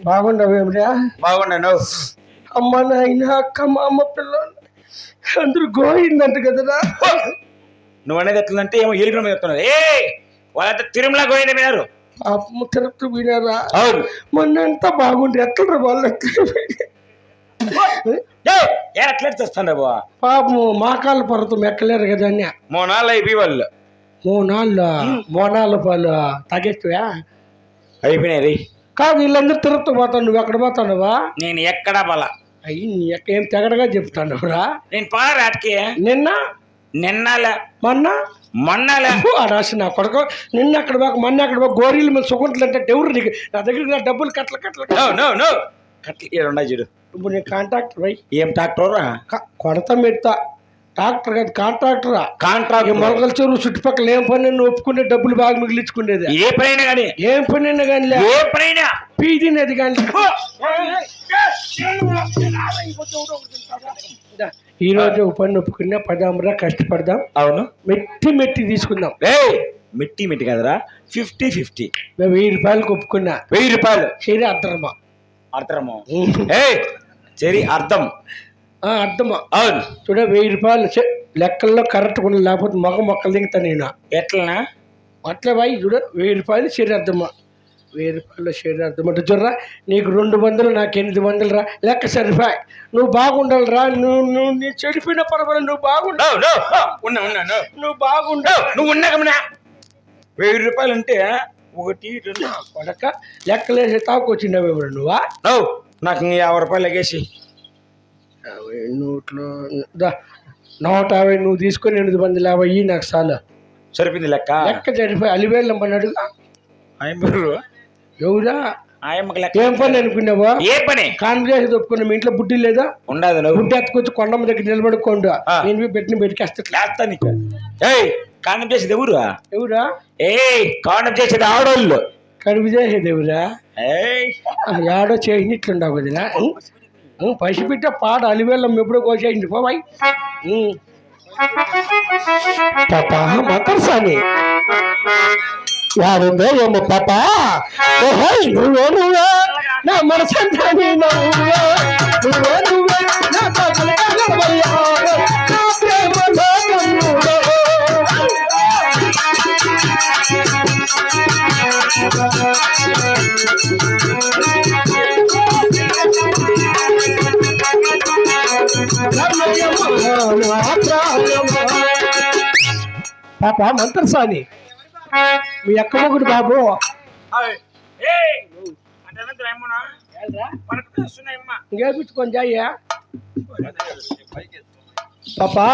బాగుండవేమిరా? బాగున్నాను. అమ్మ నాయన అక్క మా అమ్మ పిల్లలు అందరూ గోయిందంట కదరా. నువ్వు అనేది ఎట్లంటే ఏమో ఏలుగుల మీద చెప్తున్నారు. వాళ్ళంతా తిరుమల గోవింద వినారు. పాపము తిరుపతి వినారా? అవును. మొన్నంతా బాగుండి ఎట్లరా వాళ్ళు ఎట్లా చేస్తాను బా పాపము మాకాల పర్వతం ఎక్కలేరు కదా అన్న. మోనాళ్ళు అయిపోయి వాళ్ళు మోనాళ్ళ పాలు తగ్గేస్తువా? అయిపోయినాయి. కాదు వీళ్ళందరూ తిరుపతి పోతాను, నువ్వు ఎక్కడ పోతానువా? నేను ఎక్కడా బల అయ్యి నీ ఏం తెగడగా చెప్తానురా. నేను పారాటికి నిన్నలే మొన్నలే రాసి నా కొడుకు నిన్న అక్కడ పోక మొన్న అక్కడ పోక గోరీల మీద సుగుంటలు అంటే డెవరు నీకు నా దగ్గర డబ్బులు కట్టలు కట్టలు ఉన్నాయి చూడు. ఇప్పుడు నీ కాంట్రాక్టర్ వై ఏం ట్రాక్టర్ కొడత మెడతా ట్రాక్టర్ కాదు కాంట్రాక్టరా. కాంట్రాక్టర్ మొలకల చెరువు చుట్టుపక్కల ఏం పని నువ్వు ఒప్పుకునే డబ్బులు బాగా మిగిలించుకునేది. ఏ పనైనా కానీ ఏం పని అయినా కానీ ఏ పనైనా పీదినేది కానీ. ఈ రోజు పని ఒప్పుకున్నా పదాంరా కష్టపడదాం. అవును. మెట్టి తీసుకుందాం. మెట్టి కదరా 50-50. 1000 రూపాయలకు ఒప్పుకున్నా. 1000 రూపాయలు సరే అర్థమా? అర్థమా? సరే అర్థమా? అవును. చూడ 1000 రూపాయలు లెక్కల్లో కరెక్ట్ కొన లేకపోతే మొక్కలు దిగుతా నేను. ఎట్లనా అట్లా బాయ్ చూడ 1000 రూపాయలు సరే అర్థమా? 1000 రూపాయలు షేర్ అర్థమంటే చూడరా నీకు 200 నాకు 800 రా లెక్క సరిపాయి. నువ్వు బాగుండాలిరా. నువ్వు నీ చెడిపోయిన పర్వాలేదు నువ్వు బాగుండవు. నువ్వు బాగుండవు. నువ్వు ఉన్నాకమన్నా 1000 రూపాయలు అంటే 1 2 కొడక లెక్కలేసి తాకొచ్చినావేమో నువ్వా? నాకు 50 రూపాయలు లెగేసి 150 నువ్వు తీసుకొని 850 నాకు చాలా సరిపోయింది. లెక్క సరిపోయి అలివేలు నమ్మన్నాడుగా. ఎవరా ఏం పని అనుకున్నావా? ఏ పని కాన్గ్రెస్ ఒప్పుకున్నా. మీ ఇంట్లో బుడ్డి లేదా? ఉండదు. బుడ్డి ఎత్తుకొచ్చి కొండమ్మ దగ్గర నిలబడుకోండు. నేను పెట్టిన బయటకేస్తా నీకు. కాండం చేసేది ఎవరా? కాండం చేసేది ఆడోళ్ళు. కడుపు చేసేది ఎవరా? ఆడో చేసినట్లుండవు వదినా. పసిపిట్ట పాట అలివేళ్ళం ఎప్పుడో కోసేసింది పోవాయి. పాపా మకర్సాని యారుందో ఏమో పాపా. నువ్వే నా మనసంతా నువ్వే నా పాప మంత్రసాని మీ అక్క మొగుడు బాబు. ఇంకేపించుకొని జాయ్యా పాపా.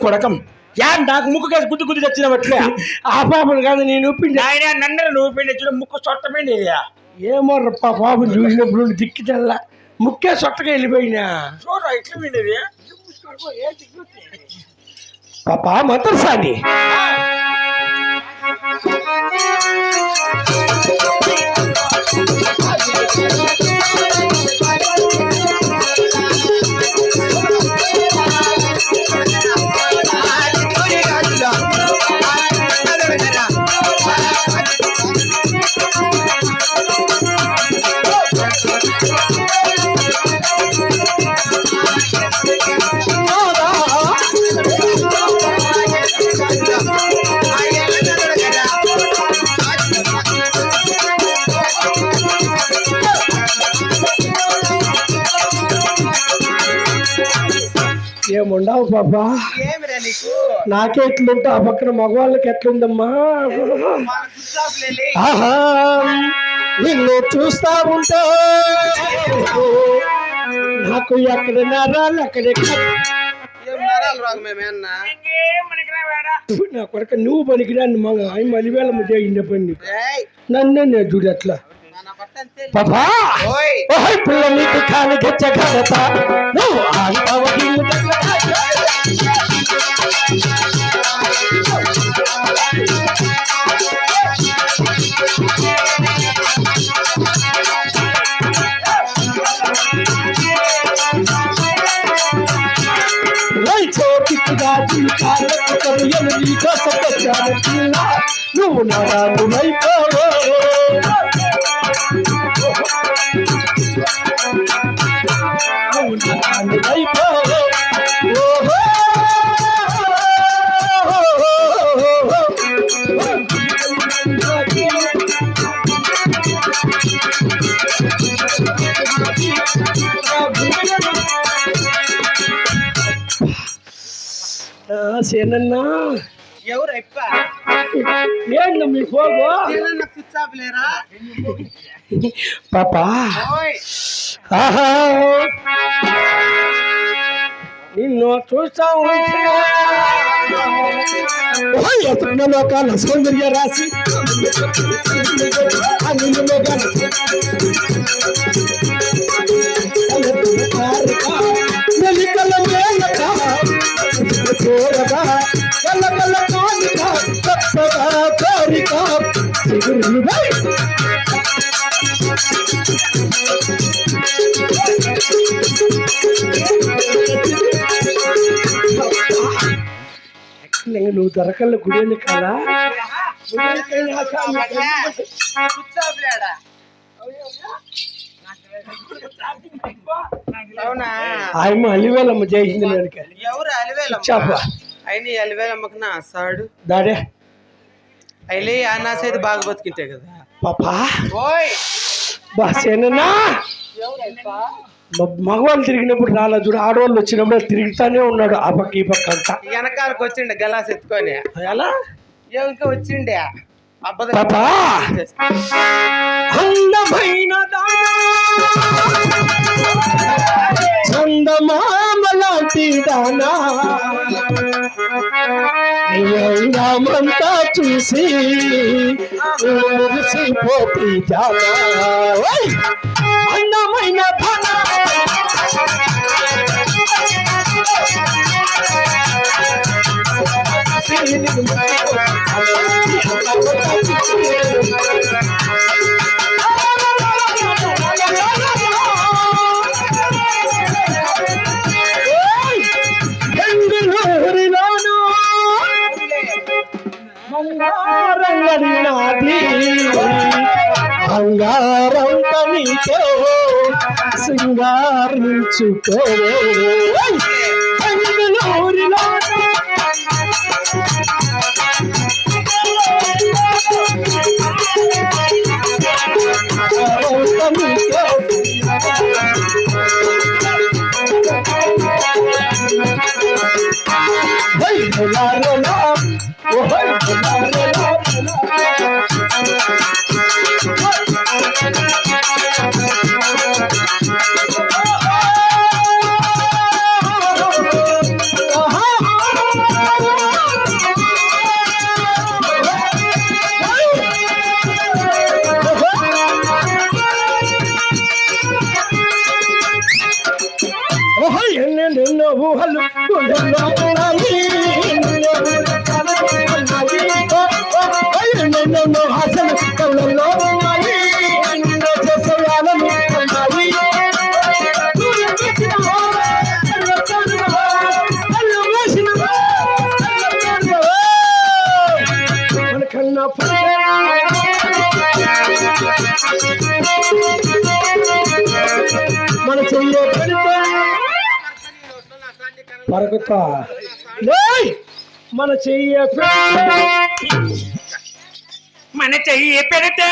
కొడకం నాకు ముక్కు కేసి గుద్దు తెచ్చినట్లే. ఆ పాపను కాదు నేను ఊపిండి. ఆయన నన్ను నువ్వు పిండి చూడ ముక్కు సొట్టపోయింది. ఏమో పాపను చూసినప్పుడు దిక్కితల్లా ముక్కే సొట్టగా వెళ్ళిపోయినా. చూడరా ఇట్లా పిండేది పాప మంత్రసాని. ఏముండవు పాపా. ఏమిరా నీకు నాకే ఎట్లుంటే ఆ పక్కన మగవాళ్ళకి ఎట్లుందమ్మా. ఆహా నిన్ను చూస్తా ఉంటే నాకు ఎక్కడ నరాలు అక్కడే ఏం నరాలు రాగు మేమేమన్నా నా కొరక నువ్వు పనికిరాని మగ ఆయన మలివేళ చేయిండే పని ఏయ్ నన్నే నేను చూడు అట్లా మన పట్టంతే పాపా. ఓయ్ ఓయ్ పిల్ల నీకు కాలి గచ్చగలత నువ్వు ఆంటావు నువ్వు నారాలు అయిపోవో నువ్వు నారాలు అయిపోవో. సేనన్నా ఎవరు ఎప్ప ఏంటి మీ పోగో నేనన్నా స్విచ్ ఆఫ్ లేరా పాపా. ఓయ్ ఆహా నిన్ను చూస్తా ఉంటే ఎత్తుకున్న లోకాల సౌందర్య రాసి మెలికల మేలక కోరగా కల కల కానిక తప్పగా కోరిక నువ్వు దొరకల్ల గుడి కాదా స్విచ్ ఆఫ్ లేడా అవునా ఆయమ్మ అలివేలమ్మ చేసింది వెనక ఎవరు అలివేలమ్మ చెప్ప అయిన అలివేలమ్మకు నా సాడు దాడే అయిలే ఆ నా సైడ్ బాగా బతికింటే కదా పాపా. ఓయ్ బాసేనా మగవాళ్ళు తిరిగినప్పుడు రాలా చూడు, ఆడవాళ్ళు వచ్చినప్పుడు తిరుగుతానే ఉన్నాడు ఆ పక్క ఈ పక్క అంతా. వెనకాలకు వచ్చిండే గలాస్ ఎత్తుకొని ఎలా ఇంకా వచ్చిండే పాపా. అందమైన చందమామలాంటి దానా రామంతా చూసి మురిసిపోతి జానా. అందమైన ధన బెంగళూరులోనూ బంగారంగడి నాది బంగారం నీతో సింగారించుకో. బెంగళూరులో ఎన్నెన్నో ఊహలు ఎన్నెన్నో ఆశలు కళ్ళల్లో ఎన్నెన్నో చేసేయాలని మనకన్నా మన చెయ్యే పెడితే పరకుతా మన చెయ్యి మన చెయ్యి పెడితే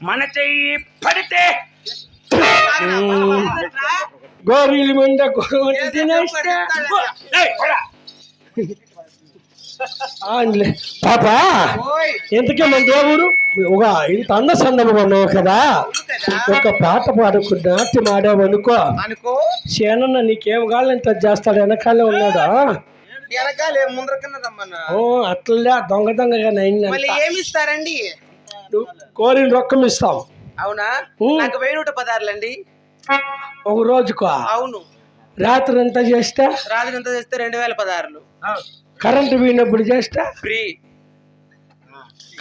మన చెయ్యి పడితే గోరీలు ముండ గోరు తినేస్తే పాప ఎంతకే మన దేవుడు ఒక ఇంత అందసందముగా ఉన్నావు కదా, ఒక పాట పాడుకుంటూ నాట్యం ఆడావనుకో సేనన్న నీకేం కావాలంటే చేస్తాడు. వెనకాలే ఉన్నాడా? అట్లా దొంగ దొంగగా ఏమిస్తారండి? కోరిన రొక్కం ఇస్తాం. అవునా? నాకు 1000 అండి ఒక రోజుకో. అవును. రాత్రి ఎంత చేస్తే? రాత్రి ఎంత చేస్తే 2016. కరెంటు పోయినప్పుడు చేస్తే ఫ్రీ.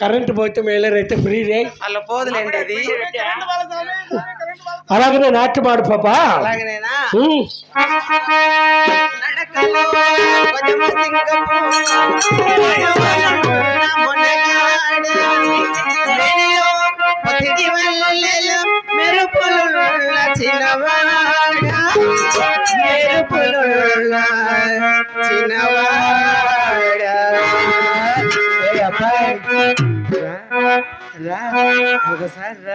కరెంటు పోతే మేలరైతే ఫ్రీ రే. అలా పోదులేండి అది. అలాగనే నాట్యం ఆడు పాపా. అలాగనేనా? ఒకసారి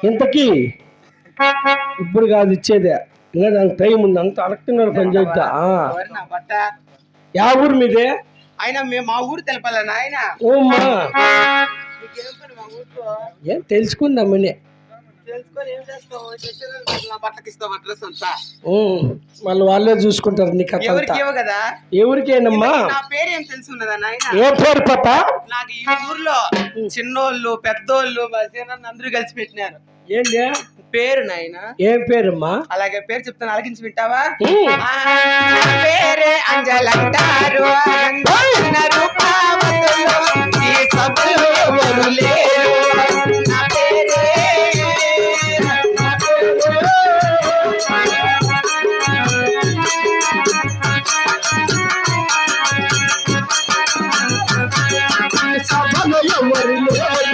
ఇంతకీ ఇప్పుడు కాదు ఇచ్చేదే, ఇంకా దానికి టైం ఉంది. అంత అడగతున్నారు పని చేద్దా. యా ఊరు మీదే? ఆయన మా ఊరు తెలపాలన్నా ఆయన. ఓమ్మా ఏం తెలుసుకుందామని. మళ్ళీ వాళ్ళే చూసుకుంటారు నీకు. కదా ఎవరికేనమ్మా? నా పేరు ఏం తెలుసున్నదా? ఏ పేరు పాప? నాకు ఈ ఊర్లో చిన్నోళ్ళు పెద్దోళ్ళు అందరూ కలిసి పెట్టినారు. ఏంటి పేరు నాయన? ఏం పేరమ్మా? అలాగే పేరు చెప్తాను, ఆలకించి వింటావా? పేరే అంజలంటారు ఈ సభలో ఎవరు లేరు. నా పేరే సభలో ఎవరు లేరు.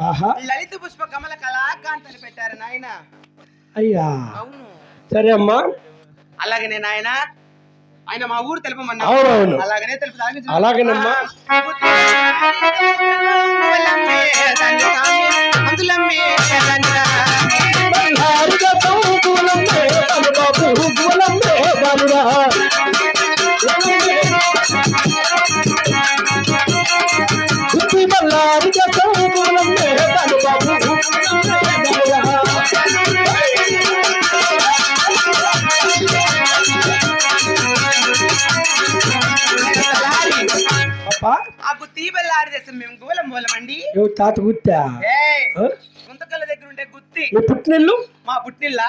ఆహా లలిత పుష్ప కమల కళాకాంత్ అని పెట్టారు నాయన. అయ్యా అవును. సరే అమ్మా. అలాగనే నాయన ఆయన మా ఊరు తెలుపమన్నా. అవునవును అలాగనే తెలుపు. అలాగేనమ్మా. ఆ గుత్తి బెల్లారి చేస్తాం మేము గోలం మూలమండి. తాత గుర్తా గుంతకల్ల దగ్గర ఉండే గుత్తి పుట్టినిల్లు మా పుట్టిల్ల.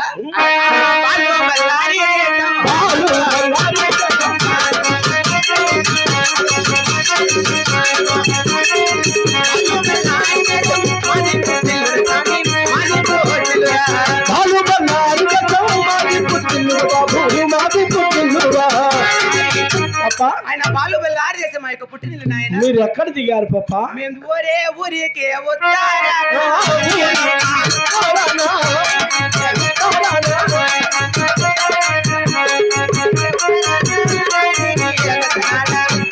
ఆయన బాలు బెల్లారి చేసే మా యొక్క పుట్టినిల్లు నాయన. మీరు ఎక్కడ దిగారు పాప? మేము ఊరే ఊరికే వస్తారా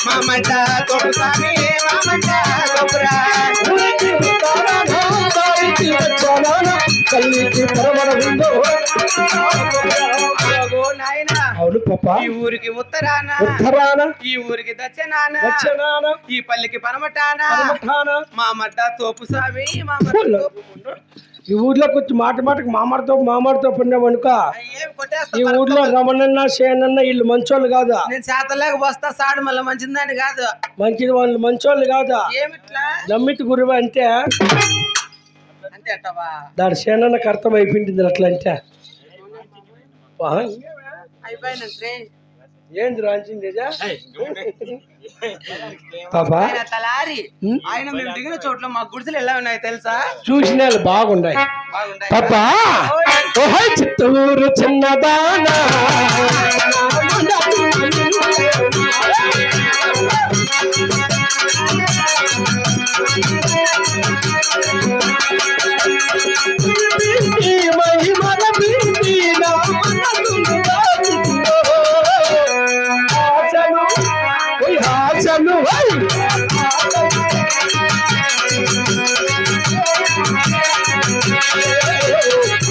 మామంట కొడుతామే మామంట కొబ్బరా అవును పాప. ఈ ఊరికి ఉత్తరాన ఈ ఊరికి దక్షిణాన ఈ పల్లికి పనమటాన మా మడ్డ తోపు సామి మా ఈ ఊర్లోకి వచ్చి మాటకు మామాడితో పడినామనుక ఏమి కొట్టేస్తా. ఈ ఊర్లో రమణన్న సేనన్న వీళ్ళు మంచోళ్ళు కాదా? నేను చేతలేక వస్తా సాడు మళ్ళీ మంచిదని కాదు. మంచిది వాళ్ళు మంచోళ్ళు కాదా? ఏమిట్లా నమ్మితి గురువు అంటే అంతే అంటావా? దాని సేనన్నకు అర్థం అయిపోయింది అట్లా అంటే. అయిపోయినంటే ఏంది రాంచింది పాపా? ఆయన తలారి ఆయన మేము దిగిన చోట్ల మా గుడిసెలు ఎలా ఉన్నాయి తెలుసా? చూసిన బాగున్నాయి పాపా. చిత్తూరు చిన్నదానా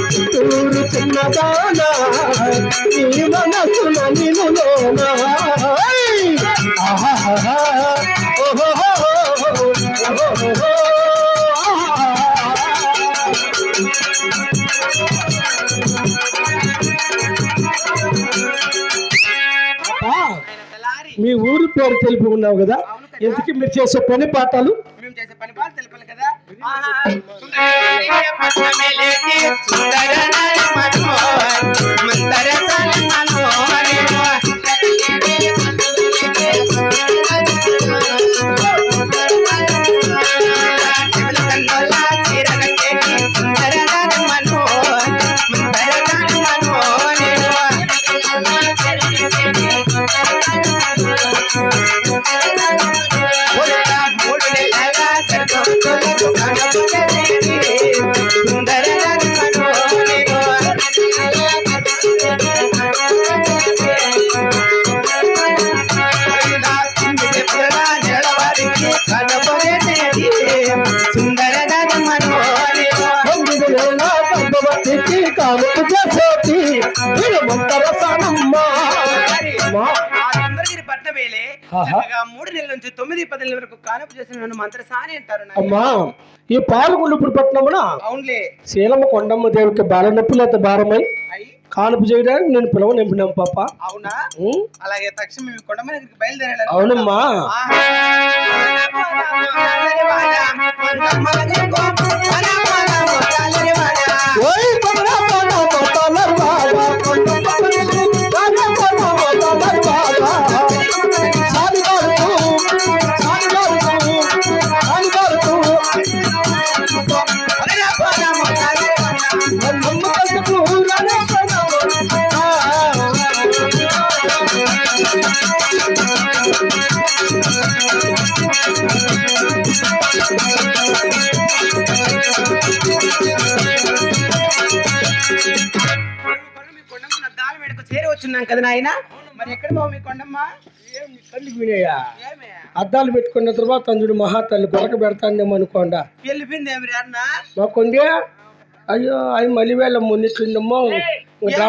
చిత్తూరు చిన్నదానా ఈ మనసున నిలులోనా మీ ఊరి పేరు తెలుపుకున్నావు కదా, ఎందుకు మీరు చేసే పని పాఠాలు? మేము చేసే పని పాటలు తెలిపాలి కదా. చక్కగా 3 నెలల నుంచి 9-10 నెలల వరకు కానపు చేసిన నన్ను మంత్రసాని అంటారు. అమ్మా ఈ పాలకొల్లుపుడు పట్టణమున అవునులే శీలమ్మ కొండమ్మ దేవికి బాల నొప్పి లేక భారమై కానుపు చేయడానికి నేను పిలవ నింపినాం పాప. అవునా? అలాగే తక్షణం మేము కొండమ్మ దగ్గరికి బయలుదేరాలి. అవునమ్మా. ఉన్నాం కదా నాయన. మరి ఎక్కడ బాబు మీ కొండమ్మ? ఏం నీ కళ్ళకి వినయ్యా? ఏమే అద్దాలు పెట్టుకున్న తర్వాత తండ్రి మహాతల్లి కొరక పెడతానేమో అనుకోండా. వెళ్ళిపోయింది ఏమి రే అన్న? మా కొండే అయ్యో అది మళ్ళీ వేళ ముందుందమ్మో. ఇంకా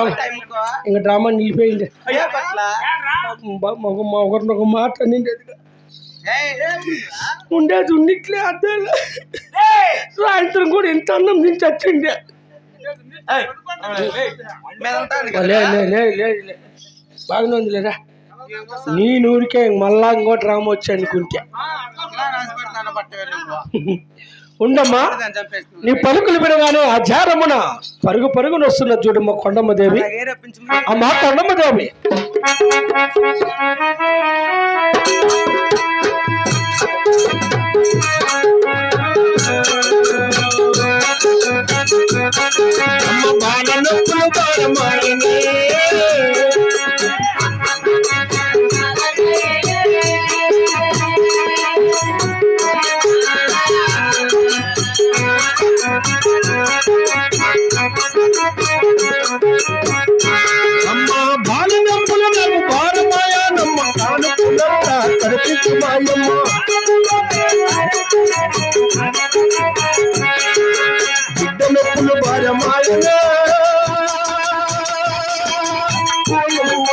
డ్రామా నిలిపోయింది. ఒకరినొక మాట నిండేది ఉండేది ఉన్నట్లే అద్దాలు. సాయంత్రం కూడా ఇంత అన్నం తిని చచ్చిండే. బాగానే ఉంది లేదా నీ నూరికే మళ్ళా ఇంకో డ్రామా వచ్చి అనుకుంటే ఉండమ్మా. నీ పలుకులు వినగానే ఆ జారమున పరుగు పరుగున వస్తున్న చూడమ్మ కొండమ్మ దేవి. అమ్మా కొండమ్మ దేవి, అమ్మ బాల నొప్పులు బాలమాయనే అమ్మ బాల నొప్పులు నాకు భారమాయా నమ్మ కాను పునరుడా కనిపించు మాయమ్మ. బిడ్డ నొప్పులు భారమాయనే పోయమ్మ.